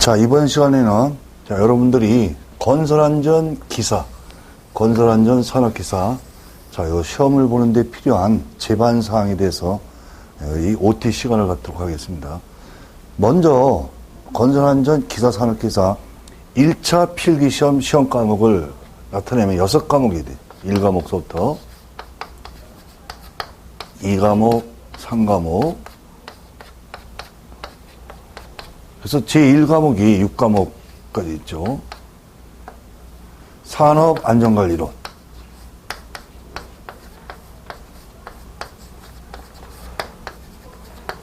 자, 이번 시간에는 여러분들이 건설안전 기사, 건설안전 산업기사, 자, 요 시험을 보는데 필요한 제반 사항에 대해서 이 OT 시간을 갖도록 하겠습니다. 먼저 건설안전 기사 산업기사 1차 필기시험 시험 과목을 나타내면 6과목이 돼. 1과목서부터 2과목, 3과목. 그래서 제1과목이 6과목까지 있죠. 산업안전관리론.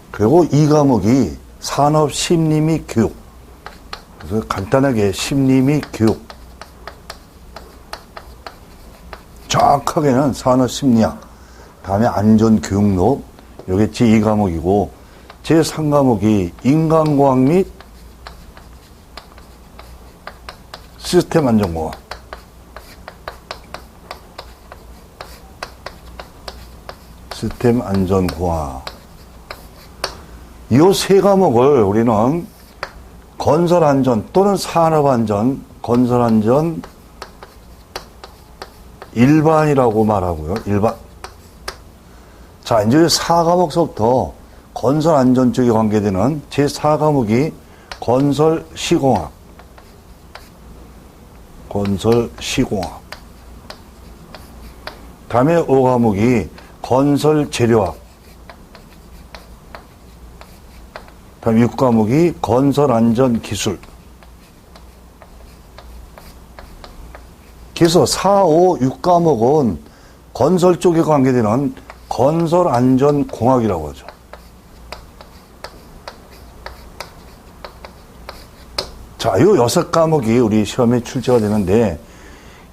그리고 2과목이 산업심리 및 교육. 그래서 간단하게 심리 및 교육. 정확하게는 산업심리학. 다음에 안전교육론. 이게 제2과목이고, 제3과목이 인간공학 및 시스템 안전공학. 시스템 안전공학. 이 세 과목을 우리는 건설안전 또는 산업안전, 건설안전 일반이라고 말하고요. 일반. 자, 이제 4과목서부터 건설안전 쪽에 관계되는 제4과목이 건설시공학. 건설시공학. 다음에 5과목이 건설재료학. 다음 6과목이 건설안전기술. 그래서 4, 5, 6과목은 건설 쪽에 관계되는 건설안전공학이라고 하죠. 자, 요 6과목이 우리 시험에 출제가 되는데,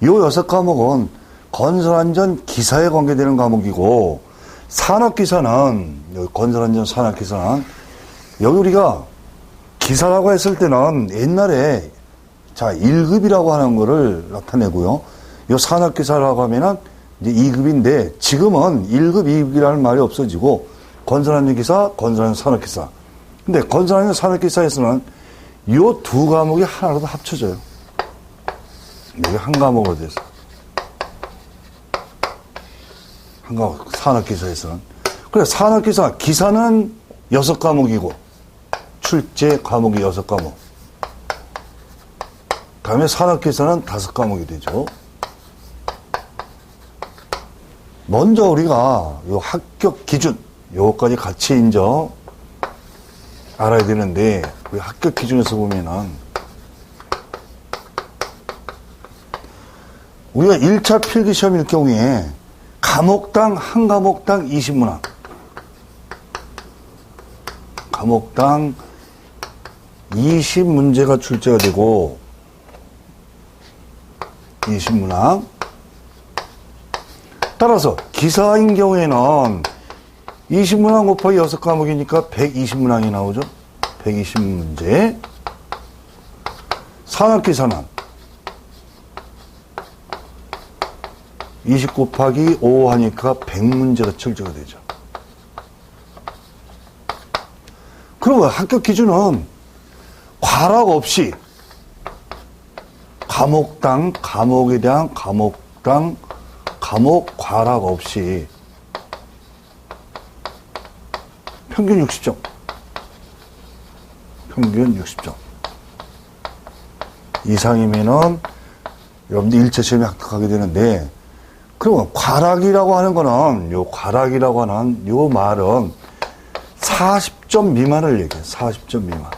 요 6과목은 건설안전 기사에 관계되는 과목이고, 산업기사는, 건설안전 산업기사는, 여기 우리가 기사라고 했을 때는 옛날에, 자, 1급이라고 하는 거를 나타내고요. 요 산업기사라고 하면은 이제 2급인데, 지금은 1급, 2급이라는 말이 없어지고, 건설안전 기사, 건설안전 산업기사. 근데 건설안전 산업기사에서는 요 두 과목이 하나로 다 합쳐져요. 여기 한 과목으로 돼서. 한 과목, 산업기사에서는. 그래, 산업기사, 기사는 6과목이고, 출제 과목이 6과목. 다음에 산업기사는 5과목이 되죠. 먼저 우리가 요 합격 기준, 요거까지 같이 인정 알아야 되는데, 그 합격 기준에서 보면은, 우리가 1차 필기시험일 경우에 과목당, 한 과목당 20문항. 과목당 20문제가 출제가 되고, 20문항. 따라서 기사인 경우에는 20문항 곱하기 6과목이니까 120문항이 나오죠. 120문제. 산업기사는 20 곱하기 5 하니까 100문제가 출제가 되죠. 그리고 합격 기준은 과락 없이 과목당, 과목에 대한 과목당, 과목 과락 없이 평균 60점. 평균 60점. 이상이면은 여러분들 1차 시험에 합격하게 되는데, 그러면 과락이라고 하는 거는, 요 과락이라고 하는 요 말은 40점 미만을 얘기해요. 40점 미만.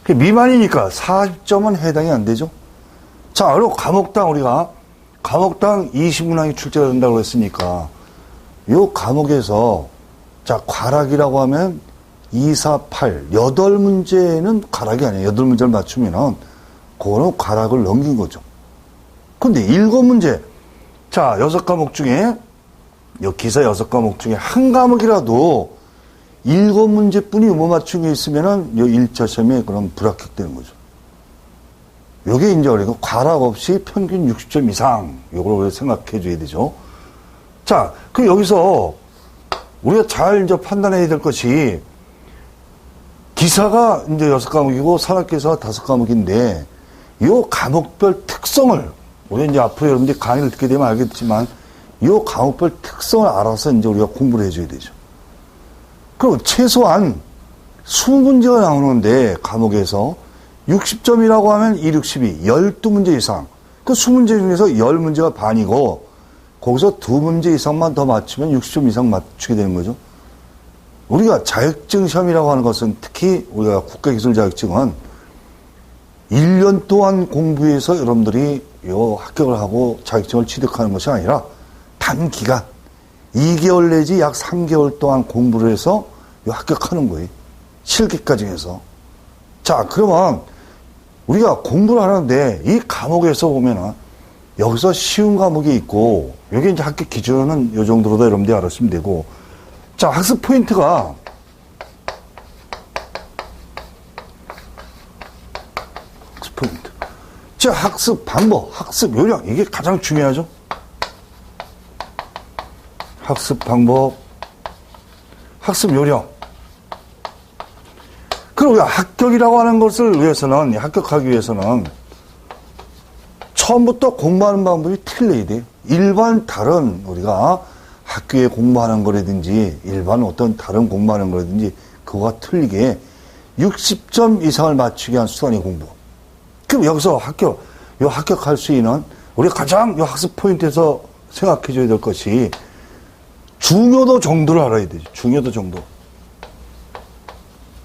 미만이니까 40점은 해당이 안 되죠. 자, 그리고 과목당 우리가 과목당 20문항이 출제가 된다고 했으니까, 요 과목에서, 자, 과락이라고 하면 2, 4, 8, 8문제는 과락이 아니에요. 8문제를 맞추면은, 그거는 과락을 넘긴 거죠. 근데 7문제, 자, 6과목 중에, 요 기사 6과목 중에 한 과목이라도 7문제 뿐이 못 맞춘 게 있으면은, 요 1차 시험에 그럼 불합격되는 거죠. 요게 이제 우리가 과락 없이 평균 60점 이상, 요걸 우리가 생각해 줘야 되죠. 자, 그 여기서 우리가 잘 이제 판단해야 될 것이 기사가 이제 6과목이고 산학교사가 5과목인데 이 과목별 특성을 우리 이제 앞으로 여러분들이 강의를 듣게 되면 알겠지만 이 과목별 특성을 알아서 이제 우리가 공부를 해줘야 되죠. 그럼 최소한 20문제가 나오는데 과목에서 60점이라고 하면 2, 62, 12문제 이상. 그 20문제 중에서 10문제가 반이고 거기서 2문제 이상만 더 맞추면 60점 이상 맞추게 되는 거죠. 우리가 자격증 시험이라고 하는 것은 특히 우리가 국가기술 자격증은 1년 동안 공부해서 여러분들이 요 합격을 하고 자격증을 취득하는 것이 아니라 단기간 2개월 내지 약 3개월 동안 공부를 해서 요 합격하는 거예요. 실기까지 해서. 자, 그러면 우리가 공부를 하는데 이 과목에서 보면은 여기서 쉬운 과목이 있고 여기 이제 합격 기준은 요 정도로 여러분들이 알았으면 되고 자, 학습 포인트가 학습 포인트. 자, 학습 방법, 학습 요령 이게 가장 중요하죠. 학습 방법, 학습 요령. 그리고 우리가 합격이라고 하는 것을 위해서는, 합격하기 위해서는 처음부터 공부하는 방법이 틀려야 돼요. 일반 다른 우리가 학교에 공부하는 거라든지 일반 어떤 다른 공부하는 거라든지 그거와 틀리게 60점 이상을 맞추기 위한 수단의 공부. 그럼 여기서 합격할 수 있는 우리가 가장 이 학습 포인트에서 생각해 줘야 될 것이 중요도 정도를 알아야 되죠. 중요도 정도.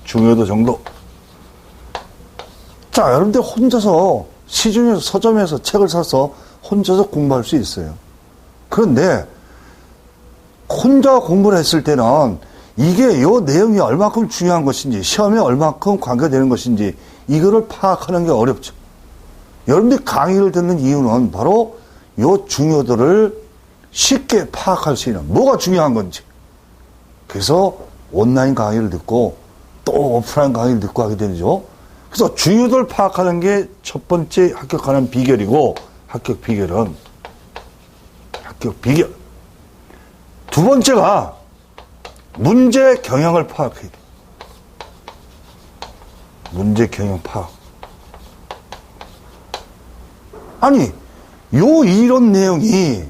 중요도 정도. 자, 여러분들 혼자서 시중에서 서점에서 책을 사서 혼자서 공부할 수 있어요. 그런데 혼자 공부를 했을 때는 이게 요 내용이 얼마큼 중요한 것인지 시험에 얼마큼 관계되는 것인지 이거를 파악하는 게 어렵죠. 여러분들이 강의를 듣는 이유는 바로 요 중요도를 쉽게 파악할 수 있는 뭐가 중요한 건지. 그래서 온라인 강의를 듣고 또 오프라인 강의를 듣고 하게 되죠. 그래서 중요도를 파악하는 게 첫 번째 합격하는 비결이고 합격 비결. 두 번째가 문제 경향을 파악해야 돼. 문제 경향 파악. 아니, 요 이론 내용이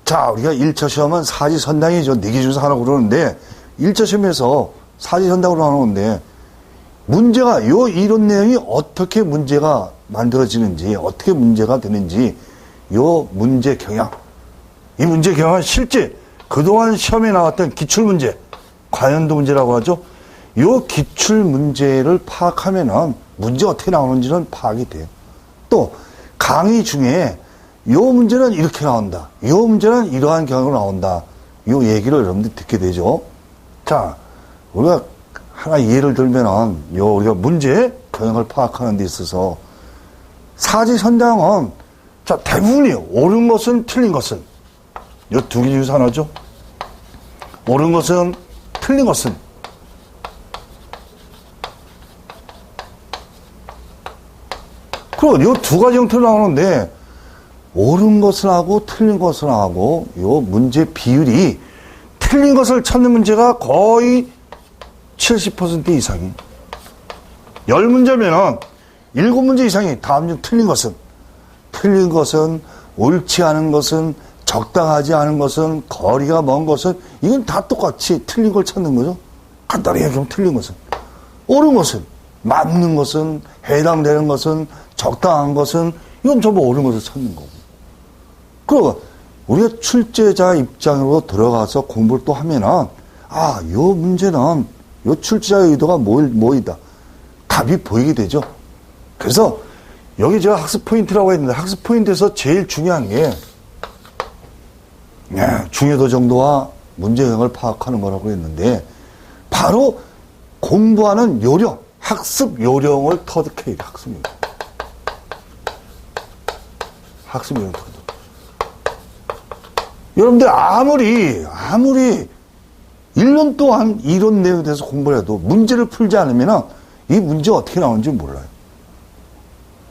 자, 우리가 1차 시험은 사지선당이죠. 4개 중에서 하라고 그러는데 1차 시험에서 사지선당으로 나오는데 문제가 요 이론 내용이 어떻게 문제가 만들어지는지 어떻게 문제가 되는지 요 문제 경향. 이 문제 경향은 실제 그동안 시험에 나왔던 기출문제, 관연도 문제라고 하죠. 요 기출문제를 파악하면은 문제 어떻게 나오는지는 파악이 돼요. 또 강의 중에 요 문제는 이렇게 나온다. 요 문제는 이러한 경향으로 나온다. 요 얘기를 여러분들이 듣게 되죠. 자, 우리가 하나 예를 들면은 요 우리가 문제 경향을 파악하는 데 있어서 사지선당은 자, 대부분이 옳은 것은 틀린 것은 요 두 개 중에서 하나죠. 옳은 것은 틀린 것은 그리고 요 두 가지 형태로 나오는데 옳은 것을 하고 틀린 것을 하고 요 문제 비율이 틀린 것을 찾는 문제가 거의 70% 이상이 10문제면은 7문제 이상이 다음 중 틀린 것은 옳지 않은 것은 적당하지 않은 것은 거리가 먼 것은 이건 다 똑같이 틀린 걸 찾는 거죠. 간단히 얘기하면 틀린 것은 옳은 것은 맞는 것은 해당되는 것은 적당한 것은 이건 전부 옳은 것을 찾는 거고. 그리고 우리가 출제자 입장으로 들어가서 공부를 또 하면은 요 문제는 요 출제자의 의도가 뭐이다. 답이 보이게 되죠. 그래서 여기 제가 학습 포인트라고 했는데 학습 포인트에서 제일 중요한 게 중요도 정도와 문제 영역을 파악하는 거라고 했는데 바로 공부하는 요령, 학습 요령을 터득해야 돼. 학습 요령 터득. 여러분들 아무리 1년 동안 이론 내용에 대해서 공부를 해도 문제를 풀지 않으면 이 문제 어떻게 나오는지 몰라요.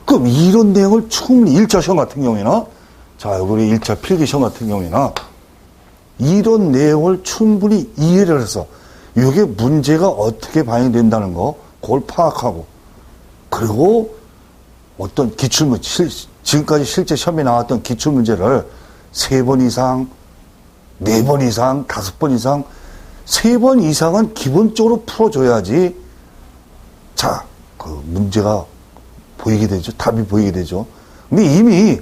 그럼 이론 내용을 충분히 1차 시험 같은 경우에는 자, 우리 1차 필기 시험 같은 경우에는 이론 내용을 충분히 이해를 해서 이게 문제가 어떻게 반영된다는 거 그걸 파악하고, 그리고 어떤 기출문제, 지금까지 실제 시험에 나왔던 기출문제를 3번 이상, 4번 이상, 5번 이상, 3번 이상은 기본적으로 풀어줘야지, 자, 그 문제가 보이게 되죠. 답이 보이게 되죠. 근데 이미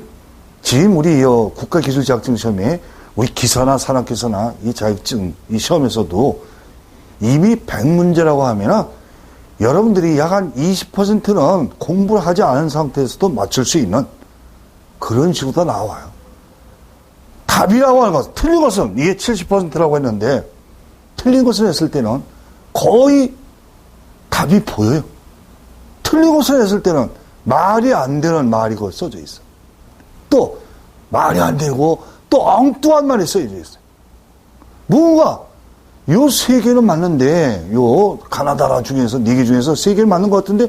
지금 우리 국가기술자격증 시험에 우리 기사나 산학기사나 이 자격증, 이 시험에서도 이미 100문제라고 하면은 여러분들이 약 한 20%는 공부를 하지 않은 상태에서도 맞출 수 있는 그런 식으로 나와요. 답이라고 하는 것, 틀린 것은 이게 70%라고 했는데 틀린 것을 했을 때는 거의 답이 보여요. 틀린 것을 했을 때는 말이 안 되는 말이 거기 써져 있어. 또 말이 안 되고 또 엉뚱한 말이 써져 있어요. 뭔가 요 3개는 맞는데 요 가나다라 중에서 4개 중에서 3개는 맞는 것 같은데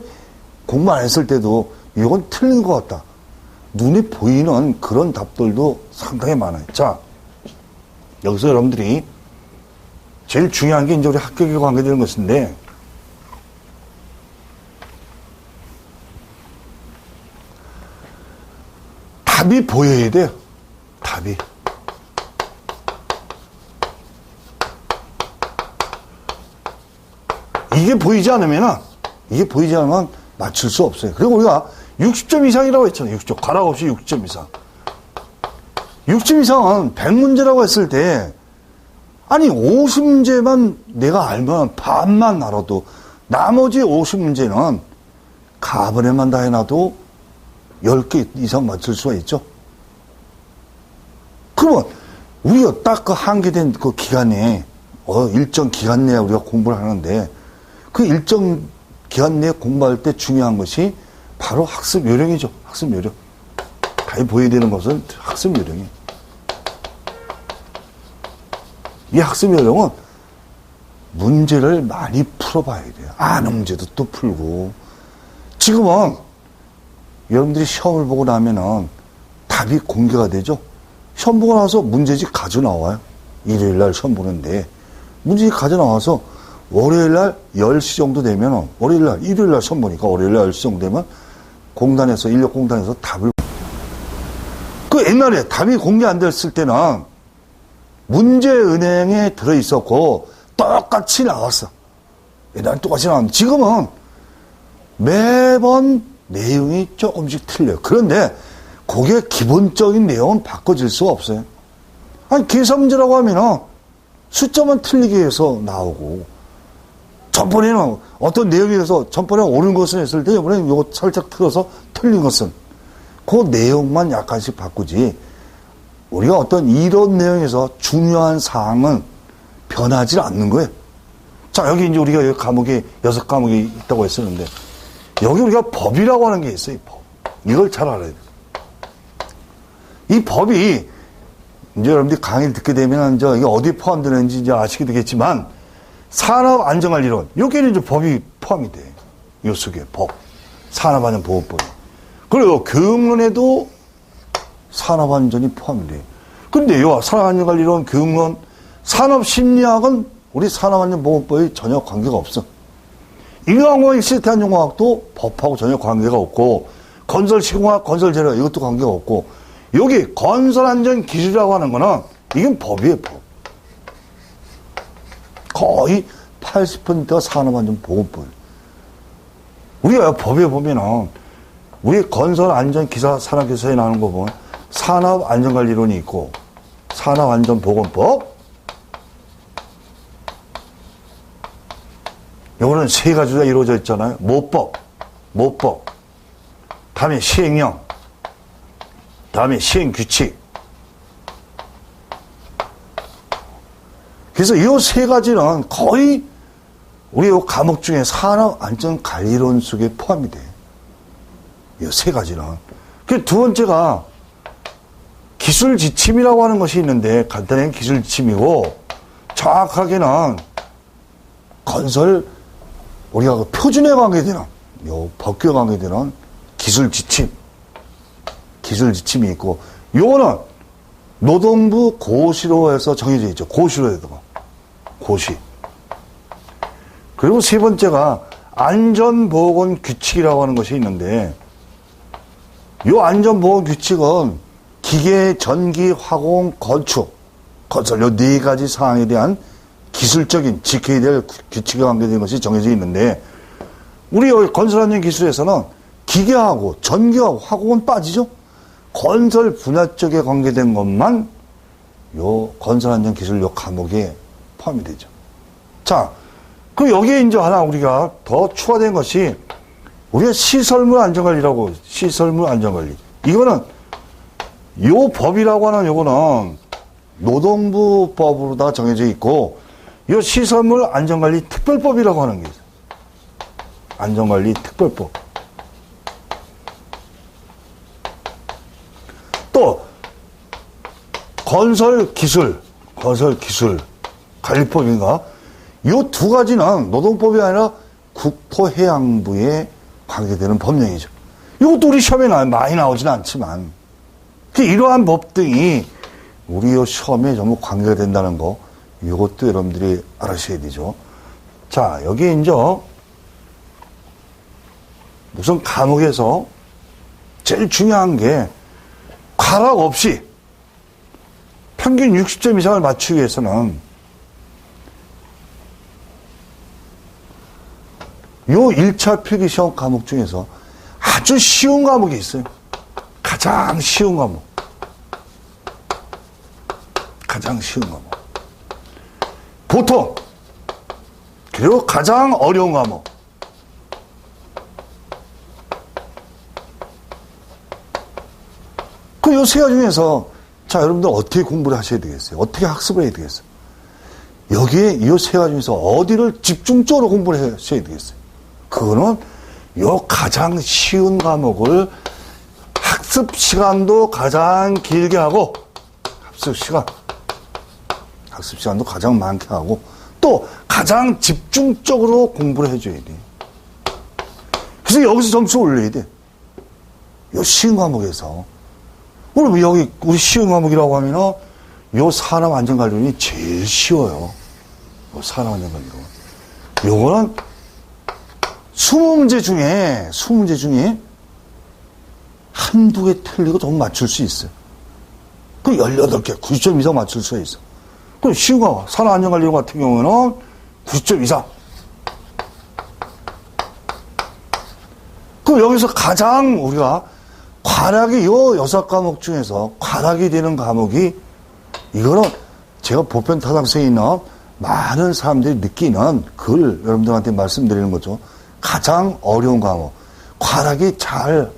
공부 안 했을 때도 이건 틀린 것 같다. 눈에 보이는 그런 답들도 상당히 많아요. 자, 여기서 여러분들이 제일 중요한 게 이제 우리 합격에 관계되는 것인데, 답이 보여야 돼요. 답이. 이게 보이지 않으면 맞출 수 없어요. 그리고 우리가 60점 이상이라고 했잖아요. 60점. 가락 없이 60점 이상. 60점 이상은 100문제라고 했을 때, 아니, 50문제만 내가 알면 반만 알아도, 나머지 50문제는 가번에만 다 해놔도 10개 이상 맞출 수가 있죠. 그러면, 우리가 딱 그 한계된 그 기간에, 일정 기간 내에 우리가 공부를 하는데, 그 일정 기간 내에 공부할 때 중요한 것이 바로 학습 요령이죠. 학습 요령. 답이 보여야 되는 것은 학습 요령이에요. 이 학습 요령은 문제를 많이 풀어봐야 돼요. 아는 문제도 또 풀고. 지금은 여러분들이 시험을 보고 나면은 답이 공개가 되죠. 시험 보고 나서 문제집 가져 나와요. 일요일 날 시험 보는데 문제집 가져 나와서 월요일 날 10시 정도 되면 일요일 날 시험 보니까 월요일 날 10시 정도 되면 공단에서 인력공단에서 답을, 그 옛날에 답이 공개 안 됐을 때는 문제은행에 들어있었고 똑같이 나왔어. 옛날에 똑같이 나왔는데 지금은 매번 내용이 조금씩 틀려요. 그런데 그게 기본적인 내용은 바꿔질 수가 없어요. 아니, 계산 문제라고 하면은 숫자만 틀리게 해서 나오고, 전번에는 어떤 내용에서 전번에 옳은 것을 했을 때 이번에는 이거 살짝 틀어서 틀린 것은 그 내용만 약간씩 바꾸지, 우리가 어떤 이론 내용에서 중요한 사항은 변하지 않는 거예요. 자, 여기 이제 우리가 여기 과목이 6과목이 있다고 했었는데, 여기 우리가 법이라고 하는 게 있어요. 법. 이걸 잘 알아야 돼요. 이 법이 이제 여러분들이 강의를 듣게 되면 이제 이게 어디에 포함되는지 이제 아시게 되겠지만, 산업안전관리론, 여기에는 이제 법이 포함이 돼. 요 속에 법. 산업안전보호법. 그리고 교육론에도 산업안전이 포함이 돼. 근데 요 산업안전관리론, 교육론, 산업심리학은 우리 산업안전보호법에 전혀 관계가 없어. 인간공학, 시스템안전공학도 법하고 전혀 관계가 없고, 건설시공학, 건설재료 이것도 관계가 없고, 여기 건설안전기술이라고 하는 거는 이건 법이에요, 법. 거의 80%가 산업안전보호법. 우리가 법에 보면은 우리 건설안전기사, 산업기사에 나오는 거 보면 산업안전관리론이 있고 산업안전보건법, 요거는 3가지가 이루어져 있잖아요. 모법, 다음에 시행령, 다음에 시행규칙. 그래서 이 3가지는 거의 우리 이 과목 중에 산업안전관리론 속에 포함이 돼요. 이 3가지는. 그 두 번째가 기술지침이라고 하는 것이 있는데, 간단하게 기술지침이고, 정확하게는 건설, 우리가 그 표준에 관계되는, 요 법규에 관계되는 기술지침이 있고, 요거는 노동부 고시로 해서 정해져 있죠. 고시로 해서. 고시. 그리고 세 번째가 안전보건 규칙이라고 하는 것이 있는데, 이 안전보건 규칙은 기계, 전기, 화공, 건축, 건설, 이 네 가지 사항에 대한 기술적인 지켜야 될 규칙에 관계된 것이 정해져 있는데, 우리 건설안전 기술에서는 기계하고 전기하고 화공은 빠지죠? 건설 분야 쪽에 관계된 것만 요 건설안전 기술 요 과목에 포함이 되죠. 자, 그럼 여기에 이제 하나 우리가 더 추가된 것이 우리가 시설물 안전관리라고, 시설물 안전관리. 이거는 요 법이라고 하는 요거는 노동부 법으로 다 정해져 있고, 요 시설물 안전관리 특별법이라고 하는 게 있어요. 안전관리 특별법. 또 건설기술 관리법인가? 이 두 가지는 노동법이 아니라 국토해양부에 관계되는 법령이죠. 이것도 우리 시험에 많이 나오진 않지만, 이러한 법 등이 우리 시험에 전부 관계가 된다는 거, 이것도 여러분들이 알아셔야 되죠. 자, 여기 이제 무슨 과목에서 제일 중요한 게 과락 없이 평균 60점 이상을 맞추기 위해서는 요 1차 필기시험 과목 중에서 아주 쉬운 과목이 있어요. 가장 쉬운 과목. 가장 쉬운 과목. 보통. 그리고 가장 어려운 과목. 그 요 세 가지 중에서 자, 여러분들 어떻게 공부를 하셔야 되겠어요? 어떻게 학습을 해야 되겠어요? 여기에 이 세 가지 중에서 어디를 집중적으로 공부를 하셔야 되겠어요? 그거는 요 가장 쉬운 과목을 학습 시간도 가장 길게 하고, 학습 시간도 가장 많게 하고, 또 가장 집중적으로 공부를 해줘야 돼. 그래서 여기서 점수 올려야 돼. 요 쉬운 과목에서. 우리 여기, 우리 쉬운 과목이라고 하면은, 요 산업안전관리론이 제일 쉬워요. 요 산업안전관리론. 요거는 20문제 중에 한두 개 틀리고 좀 맞출 수 있어요. 그 18개, 90점 이상 맞출 수가 있어. 그럼 쉬운 거, 산업안전관리론 같은 경우는 90점 이상. 그럼 여기서 가장 우리가 과락이 요 6과목 중에서 과락이 되는 과목이, 이거는 제가 보편 타당성이 있는 많은 사람들이 느끼는 글 여러분들한테 말씀드리는 거죠. 가장 어려운 과목, 과락이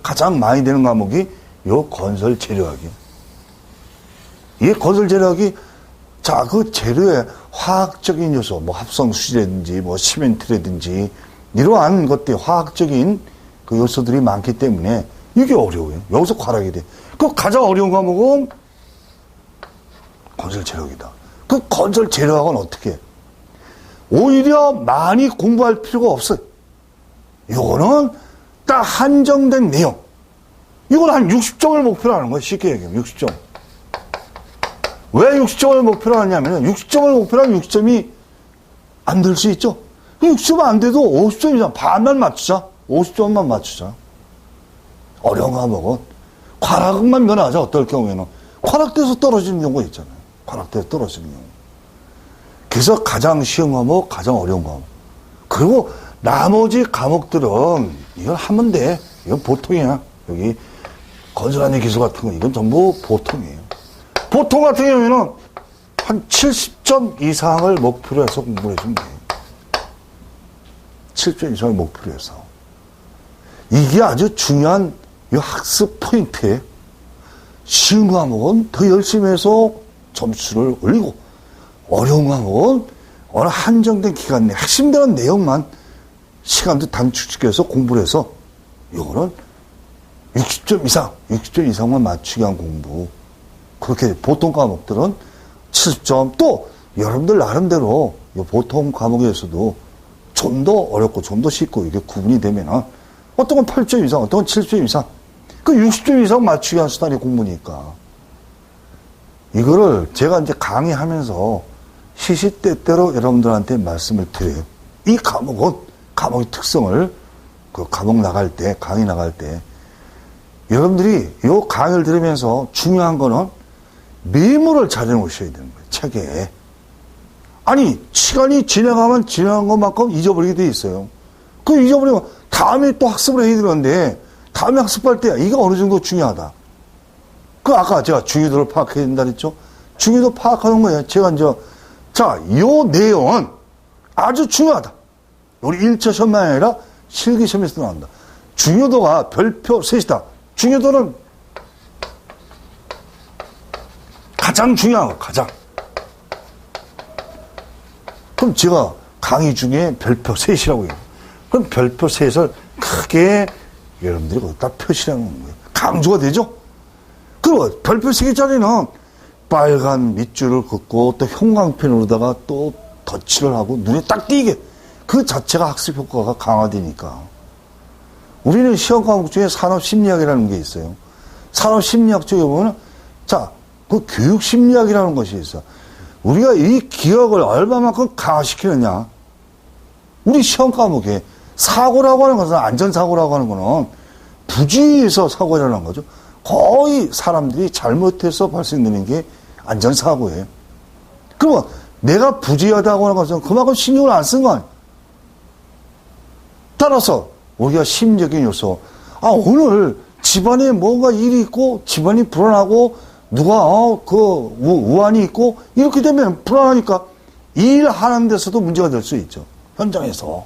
가장 많이 되는 과목이 요 건설 재료학이에요. 이 건설 재료학이, 자, 그 재료의 화학적인 요소, 뭐 합성수지라든지, 뭐 시멘트라든지, 이러한 것들, 화학적인 그 요소들이 많기 때문에 이게 어려워요. 여기서 과락이 돼. 그 가장 어려운 과목은 건설 재료학이다. 그 건설 재료학은 어떻게 해? 오히려 많이 공부할 필요가 없어요. 요거는 딱 한정된 내용. 이건 한 60점을 목표로 하는 거예요. 쉽게 얘기하면 60점. 왜 60점을 목표로 하냐면 60점을 목표로 하면 60점이 안 될 수 있죠. 60점 안 돼도 50점 이상 반만 맞추자. 50점만 맞추자. 어려운 과목은 과락만 면하자. 어떨 경우에는 과락돼서 떨어지는 경우가 있잖아요. 과락돼서 떨어지는 경우. 그래서 가장 쉬운 과목, 가장 어려운 과목. 그리고 나머지 과목들은 이걸 하면 돼. 이건 보통이야. 여기 건설안전 기술 같은 거 이건 전부 보통이에요. 보통 같은 경우에는 한 70점 이상을 목표로 해서 공부를 해주면 돼요. 70점 이상을 목표로 해서. 이게 아주 중요한 이 학습 포인트예요. 쉬운 과목은 더 열심히 해서 점수를 올리고, 어려운 과목은 어느 한정된 기간 내에 핵심되는 내용만 시간도 단축시켜서 공부를 해서 이거는 60점 이상만 맞추기 위한 공부. 그렇게 보통 과목들은 70점, 또 여러분들 나름대로 보통 과목에서도 좀 더 어렵고 좀 더 쉽고 이게 구분이 되면은 어떤 건 8점 이상, 어떤 건 7점 이상, 그 60점 이상 맞추기 위한 수단이 공부니까. 이거를 제가 이제 강의하면서 시시때때로 여러분들한테 말씀을 드려요. 이 과목은 과목의 특성을 그 과목 나갈 때, 강의 나갈 때 여러분들이 이 강의를 들으면서 중요한 거는 메모를 잘 해놓으셔야 되는 거예요. 책에. 아니 시간이 지나가면 지나간 것만큼 잊어버리게 돼 있어요. 그 잊어버리면 다음에 또 학습을 해야 되는데 다음에 학습할 때 이게 어느 정도 중요하다. 그 아까 제가 중요도를 파악해야 된다 그랬죠. 중요도 파악하는 거예요. 제가 이제 자, 요 내용은 아주 중요하다. 우리 1차 시험만 아니라 실기 시험에서도 나온다. 중요도가 별표 셋이다. 중요도는 가장 중요한 거, 가장. 그럼 제가 강의 중에 별표 셋이라고 해요. 그럼 별표 셋을 크게 여러분들이 거기다 표시하는 거예요. 강조가 되죠? 그리고 별표 3개짜리는 빨간 밑줄을 긋고 또 형광펜으로다가 또 덧칠을 하고 눈에 딱 띄게 그 자체가 학습 효과가 강화되니까. 우리는 시험 과목 중에 산업심리학이라는 게 있어요. 산업심리학 쪽에 보면 자, 그 교육심리학이라는 것이 있어. 우리가 이 기억을 얼마만큼 강화시키느냐. 우리 시험 과목에 사고라고 하는 것은 안전사고라고 하는 거는 부주의해서 사고가 일어나는 거죠. 거의 사람들이 잘못해서 발생되는 게 안전사고예요. 그러면 내가 부주의하다고 하는 것은 그만큼 신경을 안 쓴 거 아니에요. 따라서 우리가 심리적인 요소, 오늘 집안에 뭔가 일이 있고 집안이 불안하고 누가 우환이 있고 이렇게 되면 불안하니까 일하는 데서도 문제가 될 수 있죠. 현장에서.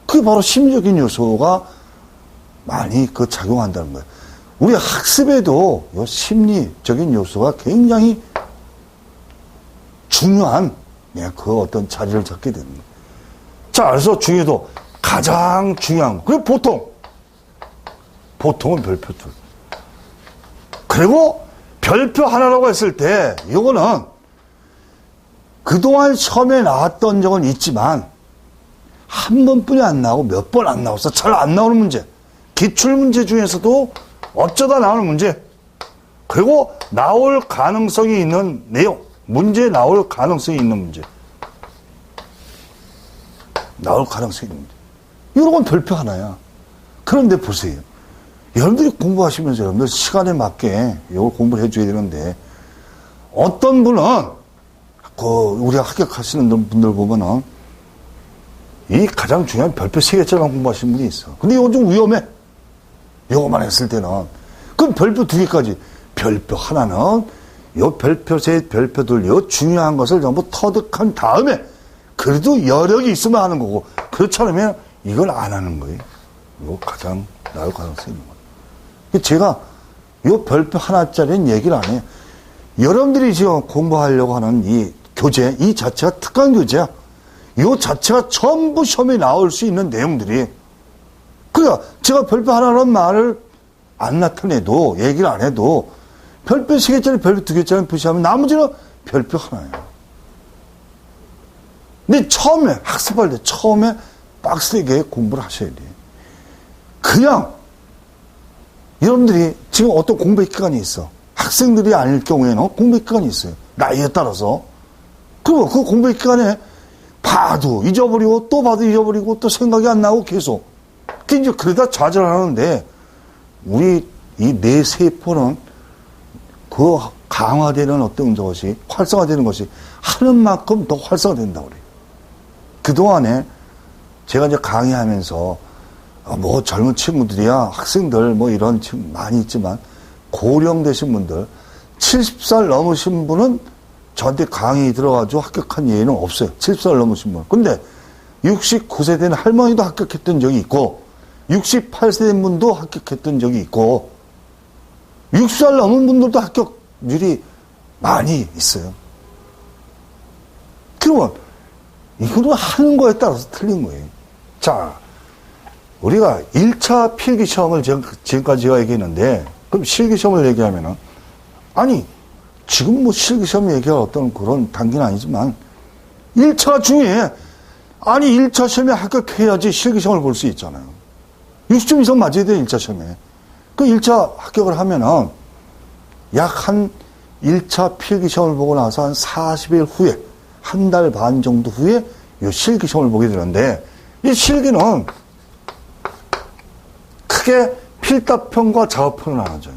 그게 바로 심리적인 요소가 많이 작용한다는 거예요. 우리 학습에도 이 심리적인 요소가 굉장히 중요한 그 어떤 자리를 잡게 되는 거예요. 자, 그래서 중요도 가장 중요한 거. 그리고 보통은 별표 둘. 그리고 별표 하나라고 했을 때 이거는 그동안 시험에 나왔던 적은 있지만 한 번뿐이 안 나오고 몇 번 안 나와서 잘 안 나오는 문제. 기출문제 중에서도 어쩌다 나오는 문제. 그리고 나올 가능성이 있는 내용. 문제에 나올 가능성이 있는 문제. 나올 가능성이 있는 문제. 이런 건 별표 하나야. 그런데 보세요. 여러분들이 공부하시면서 여러분들 시간에 맞게 이걸 공부를 해줘야 되는데 어떤 분은 우리 합격하시는 분들 보면은 이 가장 중요한 별표 3개짜리만 공부하시는 분이 있어. 근데 이건 좀 위험해. 이거만 했을 때는. 그럼 별표 2개까지. 별표 하나는 요 별표 셋, 별표 둘, 요 중요한 것을 전부 터득한 다음에 그래도 여력이 있으면 하는 거고 그렇지 않으면 이걸 안 하는 거예요. 이거 가장 나을 가능성이 있는 거예요. 제가 요 별표 하나짜리는 얘기를 안 해요. 여러분들이 지금 공부하려고 하는 이 교재, 이 자체가 특강 교재야. 이 자체가 전부 시험에 나올 수 있는 내용들이. 그러니까 제가 별표 하나라는 말을 안 나타내도, 얘기를 안 해도 별표 3개짜리, 별표 2개짜리 표시하면 나머지는 별표 하나예요. 근데 처음에, 학습할 때 처음에 빡세게 공부를 하셔야 돼요. 그냥 여러분들이 지금 어떤 공부의 기간이 있어. 학생들이 아닐 경우에는 공부의 기간이 있어요. 나이에 따라서. 그리고 그 공부의 기간에 봐도 잊어버리고 또 봐도 잊어버리고 또 생각이 안 나고 계속. 이제 그러다 좌절하는데 우리 이 뇌 세포는 그 강화되는 어떤 것이 활성화되는 것이 하는 만큼 더 활성화된다고 그래요. 그동안에 제가 이제 강의하면서 뭐 젊은 친구들이야 학생들 뭐 이런 친구 많이 있지만 고령되신 분들 70살 넘으신 분은 저한테 강의 들어가지고 합격한 예는 없어요. 70살 넘으신 분. 근데 69세 된 할머니도 합격했던 적이 있고 68세 된 분도 합격했던 적이 있고 60살 넘은 분들도 합격률이 많이 있어요. 그러면 이거는 하는 거에 따라서 틀린 거예요. 자, 우리가 1차 필기시험을 지금까지 제가 얘기했는데 그럼 실기시험을 얘기하면은 아니 지금 뭐 실기시험 얘기할 어떤 그런 단계는 아니지만 1차가 중요해. 아니 1차 시험에 합격해야지 실기시험을 볼 수 있잖아요. 60점 이상 맞아야 돼요. 1차 시험에. 그 1차 합격을 하면은 약 한 1차 필기시험을 보고 나서 한 40일 후에 한 달 반 정도 후에 이 실기시험을 보게 되는데 이 실기는 크게 필답형과 작업형을 나눠줘요.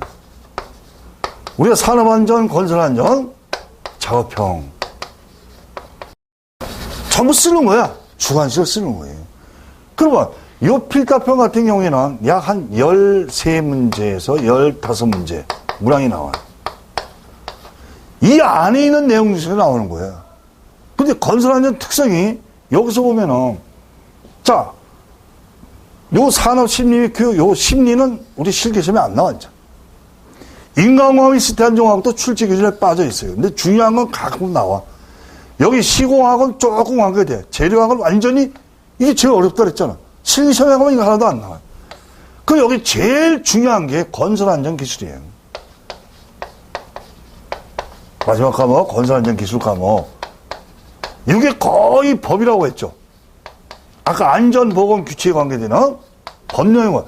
우리가 산업안전, 건설안전, 작업형. 전부 쓰는 거야. 주관식을 쓰는 거예요. 그러면 이 필답형 같은 경우에는 약 한 13문제에서 15문제 문항이 나와요. 이 안에 있는 내용 중에서 나오는 거예요. 근데 건설안전 특성이 여기서 보면은, 자, 요 산업심리 교육, 요 심리는 우리 실기시험에 안 나왔죠. 인간공학이 스탄종학도 출제 기준에 빠져 있어요. 근데 중요한 건 가끔 나와. 여기 시공학은 조금 관계돼. 재료학은 완전히, 이게 제일 어렵다 그랬잖아. 실기시험에 가면 이거 하나도 안 나와요. 그 여기 제일 중요한 게 건설안전기술이에요. 마지막 과목, 건설안전기술 과목. 이게 거의 법이라고 했죠. 아까 안전보건규칙에 관계되는 법령과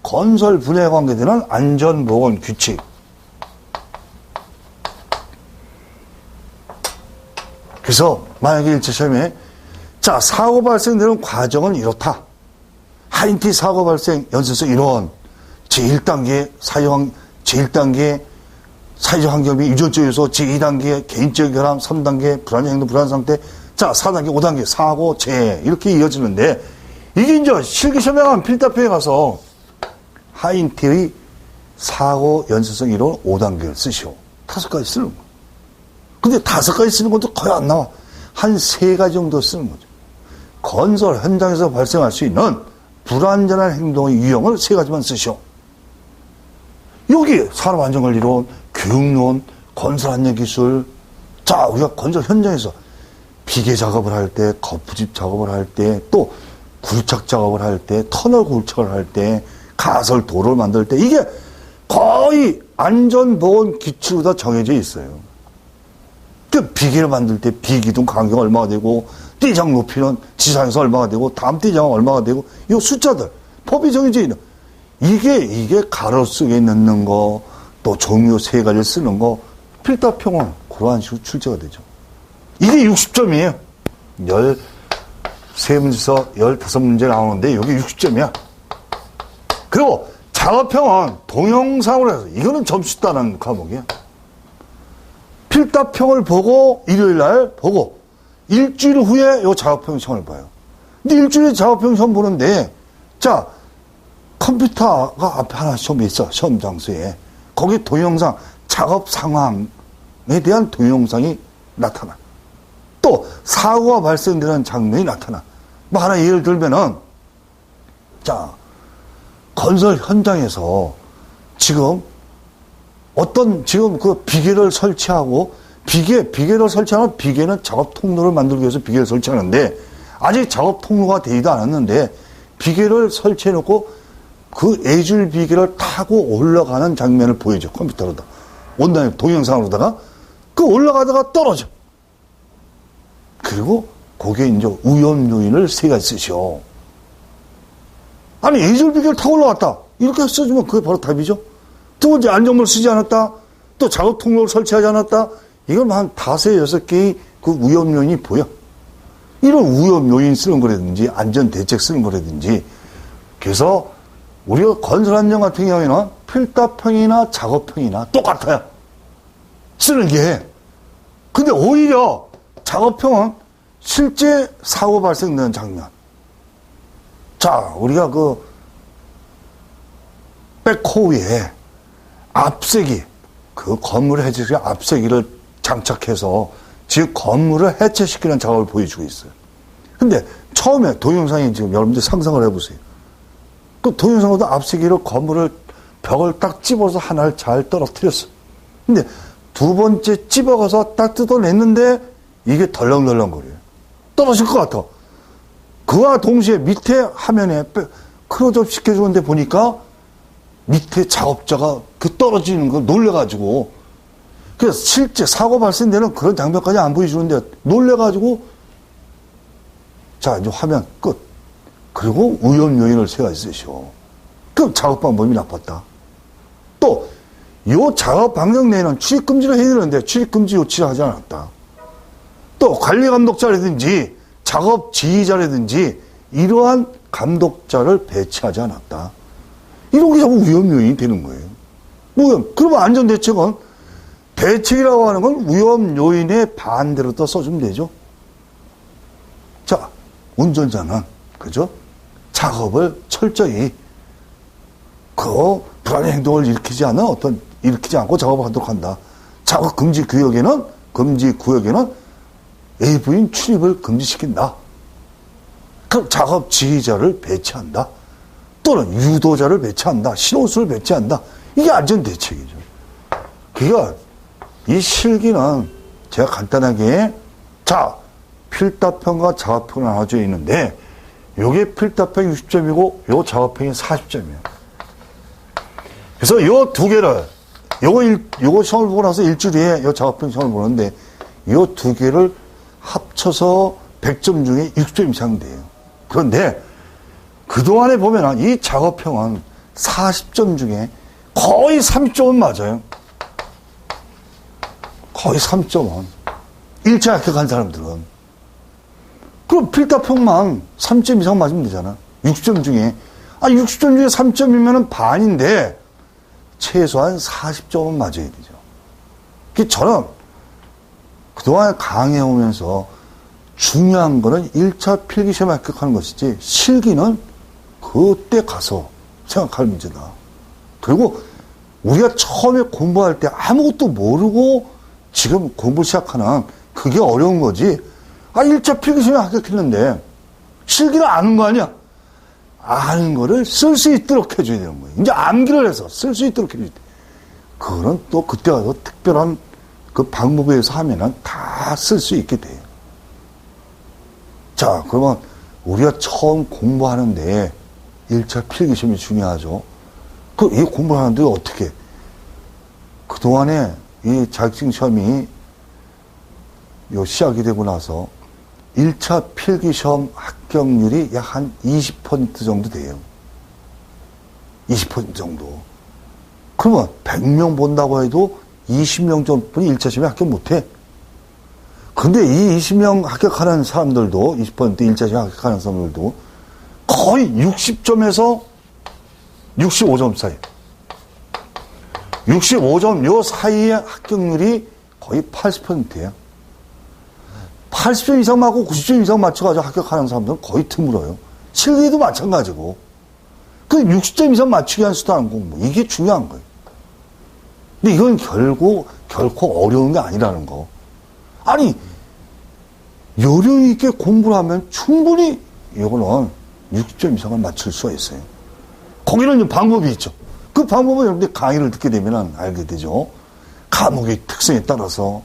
건설 분야에 관계되는 안전보건규칙. 그래서 만약에 1차 시험에 자, 사고 발생되는 과정은 이렇다. 하인티 사고 발생 연쇄성 이론 제1단계 제1단계 사회적 환경비 유전적 요소, 제2단계 개인적 결함, 3단계 불안정 행동 불안 상태, 자 4단계 5단계 사고 재해 이렇게 이어지는데, 이게 이제 실기시험에 가면 필답형에 가서 하인티의 사고 연쇄성 이론 5단계를 쓰시오. 5가지 쓰는 거. 근데 5가지 쓰는 것도 거의 안 나와. 한 3가지 정도 쓰는 거죠. 건설 현장에서 발생할 수 있는 불안전한 행동의 유형을 3가지만 쓰시오. 여기 산업안전관리론, 교육론, 건설안전기술. 자, 우리가 건설 현장에서 비계 작업을 할 때, 거푸집 작업을 할 때, 또 굴착 작업을 할 때, 터널 굴착을 할 때, 가설 도로를 만들 때, 이게 거의 안전보건 기출로 다 정해져 있어요. 그 비계를 만들 때 비기둥 간격 얼마가 되고, 띠장 높이는 지상에서 얼마가 되고, 다음 띠장은 얼마가 되고, 이 숫자들, 법이 정해져 있는. 이게 가로 속에 넣는 거, 또 종류 3가지를 쓰는 거, 필답형은 그러한 식으로 출제가 되죠. 이게 60점이에요. 13문제에서 15문제 나오는데, 여기 60점이야. 그리고 작업형은 동영상으로 해서, 이거는 점수 따는 과목이야. 필답형을 보고, 일요일 날 보고, 일주일 후에 요 작업형 시험을 봐요. 근데 일주일에 작업형 시험 보는데, 자, 컴퓨터가 앞에 하나 시험이 있어. 시험 장소에. 거기 동영상, 작업 상황에 대한 동영상이 나타나. 또 사고가 발생되는 장면이 나타나. 뭐 하나 예를 들면은, 자, 건설 현장에서 지금 지금 그 비계를 설치하고, 비계를 설치하면 비계는 작업 통로를 만들기 위해서 비계를 설치하는데, 아직 작업 통로가 되지도 않았는데, 비계를 설치해놓고 그 애줄 비계를 타고 올라가는 장면을 보여줘. 컴퓨터로다. 온라인 동영상으로다가. 그 올라가다가 떨어져. 그리고 거기에 이제 위험 요인을 3가지 쓰셔. 아니, 애줄 비계를 타고 올라갔다. 이렇게 써주면 그게 바로 답이죠. 두 번째, 안전모를 쓰지 않았다. 또 작업 통로를 설치하지 않았다. 이건 한 5, 6개의 그 위험 요인이 보여. 이런 위험 요인 쓰는 거라든지, 안전 대책 쓰는 거라든지. 그래서 우리가 건설안전 같은 경우에는 필답형이나 작업형이나 똑같아요. 쓰는 게. 근데 오히려 작업형은 실제 사고 발생되는 장면. 자, 우리가 그 백호에 앞세기, 그 건물을 해체시키는 앞세기를 장착해서 즉 건물을 해체시키는 작업을 보여주고 있어요. 근데 처음에 동영상이 지금 여러분들 상상을 해보세요. 그 동영상보다 앞세기로 건물을 벽을 딱 집어서 하나를 잘 떨어뜨렸어. 근데 2번째 집어가서 딱 뜯어냈는데 이게 덜렁덜렁거려요. 떨어질 것 같아. 그와 동시에 밑에 화면에 클로즈업 시켜주는데 보니까 밑에 작업자가 그 떨어지는 걸 놀래가지고, 그래서 실제 사고 발생되는 그런 장면까지 안 보여주는데 놀래가지고, 자, 이제 화면 끝. 그리고 위험 요인을 3가지 쓰시오. 그럼 작업 방법이 나빴다. 또, 요 작업 방향 내에는 출입금지를 해야 되는데 출입금지 조치를 하지 않았다. 또 관리 감독자라든지 작업 지휘자라든지 이러한 감독자를 배치하지 않았다. 이런 게 자꾸 위험 요인이 되는 거예요. 그러면 안전대책은 대책이라고 하는 건 위험 요인의 반대로 또 써주면 되죠. 자, 운전자는, 그죠? 작업을 철저히, 불안한 행동을 일으키지 않고 작업을 하도록 한다. 작업 금지 구역에는 외부인 출입을 금지시킨다. 그럼 작업 지휘자를 배치한다. 또는 유도자를 배치한다. 신호수를 배치한다. 이게 안전대책이죠. 그러니까 이 실기는 제가 간단하게 필답형과 작업형을 나눠져 있는데 요게 필답형 60점이고 요 작업형이 40점이에요. 그래서 요 두 개를 요거 시험을 보고 나서 일주일 후에 요 작업형 시험을 보는데 요 두 개를 합쳐서 100점 중에 60점 이상 돼요. 그런데 그동안에 보면 이 작업형은 40점 중에 거의 30점은 맞아요. 거의 30점은. 1차 합격한 사람들은. 그럼 필답형만 3점 이상 맞으면 되잖아. 60점 중에. 60점 중에 3점이면 반인데 최소한 40점은 맞아야 되죠. 그래서 저는 그동안 강의해오면서 중요한 거는 1차 필기시험에 합격하는 것이지 실기는 그때 가서 생각할 문제다. 그리고 우리가 처음에 공부할 때 아무것도 모르고 지금 공부 시작하는 그게 어려운 거지. 1차 필기시험에 합격했는데 실기는 아는 거 아니야? 아는 거를 쓸 수 있도록 해줘야 되는 거예요. 이제 암기를 해서 쓸 수 있도록 해줘야 돼. 그거는 또 그때 가서 특별한 그 방법에 의해서 하면은 다 쓸 수 있게 돼요. 자, 그러면 우리가 처음 공부하는데 1차 필기시험이 중요하죠. 이 공부를 하는데 어떻게? 그동안에 이 자격증 시험이 시작이 되고 나서 1차 필기시험 합격률이 약 한 20% 정도 돼요. 20% 정도. 그러면 100명 본다고 해도 20명 정도뿐이 1차 시험에 합격 못해. 근데 이 20명 합격하는 사람들도 20% 1차 시험에 합격하는 사람들도 거의 60점에서 65점 사이. 65점 요 사이의 합격률이 거의 80%예요. 80점 이상 맞고 90점 이상 맞춰가지고 합격하는 사람들은 거의 드물어요. 실기도 마찬가지고. 그 60점 이상 맞추기 위한 수단한 공부. 이게 중요한 거예요. 근데 이건 결코 어려운 게 아니라는 거. 아니, 요령 있게 공부를 하면 충분히 이거는 60점 이상을 맞출 수가 있어요. 거기는 방법이 있죠. 그 방법은 여러분들 강의를 듣게 되면 알게 되죠. 과목의 특성에 따라서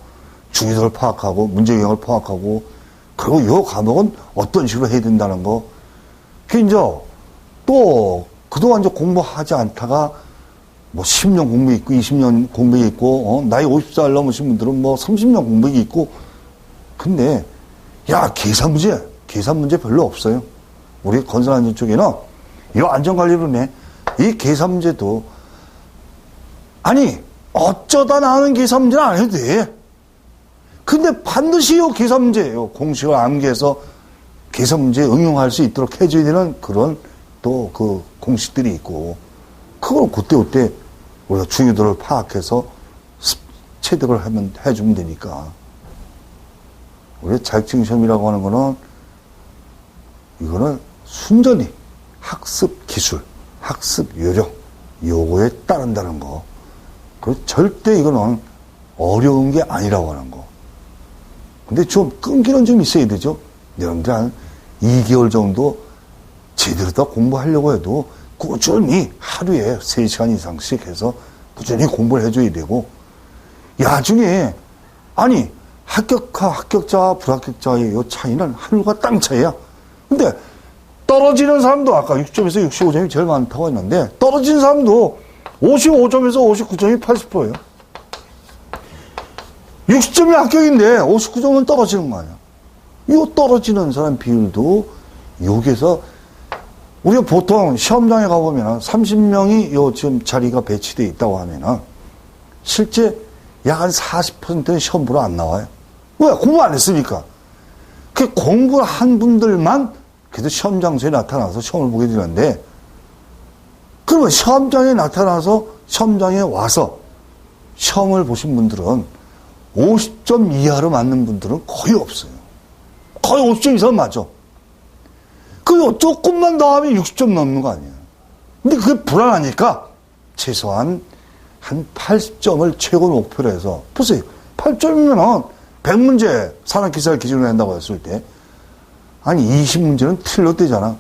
중요도를 파악하고 문제 유형을 파악하고 그리고 이 과목은 어떤 식으로 해야 된다는 거. 그 이제 또 그동안 이제 공부하지 않다가 10년 공부 있고 20년 공부 있고 나이 50살 넘으신 분들은 30년 공부 있고 근데 계산 문제 별로 없어요. 우리 건설안전 쪽에는 이 안전관리론에 이 계산 문제도 어쩌다 나오는 계산 문제는 안 해도 돼. 근데 반드시 이 계산 문제예요. 공식을 암기해서 계산 문제에 응용할 수 있도록 해줘야 되는 그런 또 그 공식들이 있고 그걸 그때 우리가 중요도를 파악해서 체득을 해주면 되니까. 우리 자격증 시험이라고 하는 거는 이거는 순전히 학습 기술, 학습 요령 요거에 따른다는 거. 그리고 절대 이거는 어려운 게 아니라고 하는 거. 근데 좀 끈기는 좀 있어야 되죠. 여러분들 한 2개월 정도 제대로 다 공부하려고 해도 꾸준히 하루에 3시간 이상씩 해서 꾸준히 공부를 해줘야 되고 나중에 합격자와 불합격자의 이 차이는 하늘과 땅 차이야. 근데 떨어지는 사람도 아까 6점에서 65점이 제일 많다고 했는데 떨어지는 사람도 55점에서 59점이 80%예요. 60점이 합격인데 59점은 떨어지는 거 아니야. 이 떨어지는 사람 비율도 여기서 우리가 보통 시험장에 가보면 30명이 요 지금 자리가 배치되어 있다고 하면은 실제 약 한 40%는 시험 보러 안 나와요. 왜? 공부 안 했으니까. 그 공부를 한 분들만 그래도 시험 장소에 나타나서 시험을 보게 되는데, 그러면 시험장에 나타나서 시험장에 와서 시험을 보신 분들은 50점 이하로 맞는 분들은 거의 없어요. 거의 50점 이상 맞아. 그 조금만 더 하면 60점 넘는 거 아니에요. 근데 그게 불안하니까 최소한 한 80점을 최고 목표로 해서, 보세요. 8점이면은 100문제 산업기사를 기준으로 한다고 했을 때, 아니 20문제는 틀려도 되잖아.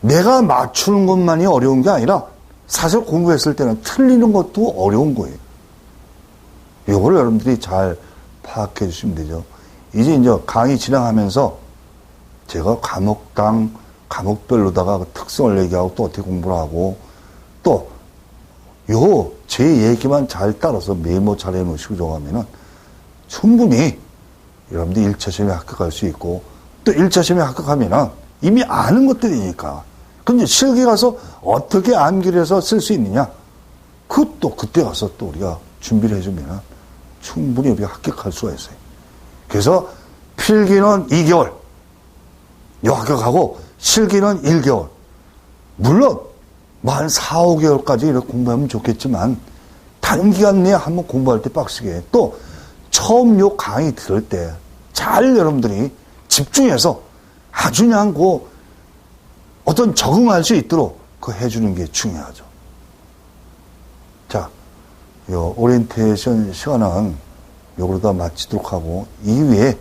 내가 맞추는 것만이 어려운 게 아니라 사실 공부했을 때는 틀리는 것도 어려운 거예요. 이거를 여러분들이 잘 파악해 주시면 되죠. 이제 강의 진행하면서 제가 과목별로다가 그 특성을 얘기하고 또 어떻게 공부를 하고 또 제 얘기만 잘 따라서 메모 잘 해놓으시고 정하면은 충분히 여러분들이 1차 시험에 합격할 수 있고 또 1차 시험에 합격하면은 이미 아는 것들이니까. 근데 실기 가서 어떻게 암기를 해서 쓸 수 있느냐? 그것도 그때 가서 또 우리가 준비를 해주면은 충분히 우리가 합격할 수가 있어요. 그래서 필기는 2개월, 합격하고 실기는 1개월. 물론 한 4, 5개월까지 이렇게 공부하면 좋겠지만 단기간 내에 한번 공부할 때 빡시게 또 처음 요 강의 들을 때 잘 여러분들이 집중해서 아주 그냥 어떤 적응할 수 있도록 해주는 게 중요하죠. 자, 요 오리엔테이션 시간은 요걸로 다 마치도록 하고 이후에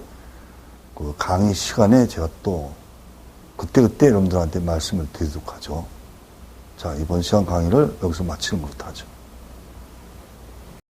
그 강의 시간에 제가 또 그때그때 여러분들한테 말씀을 드리도록 하죠. 자, 이번 시간 강의를 여기서 마치는 것으로 하죠.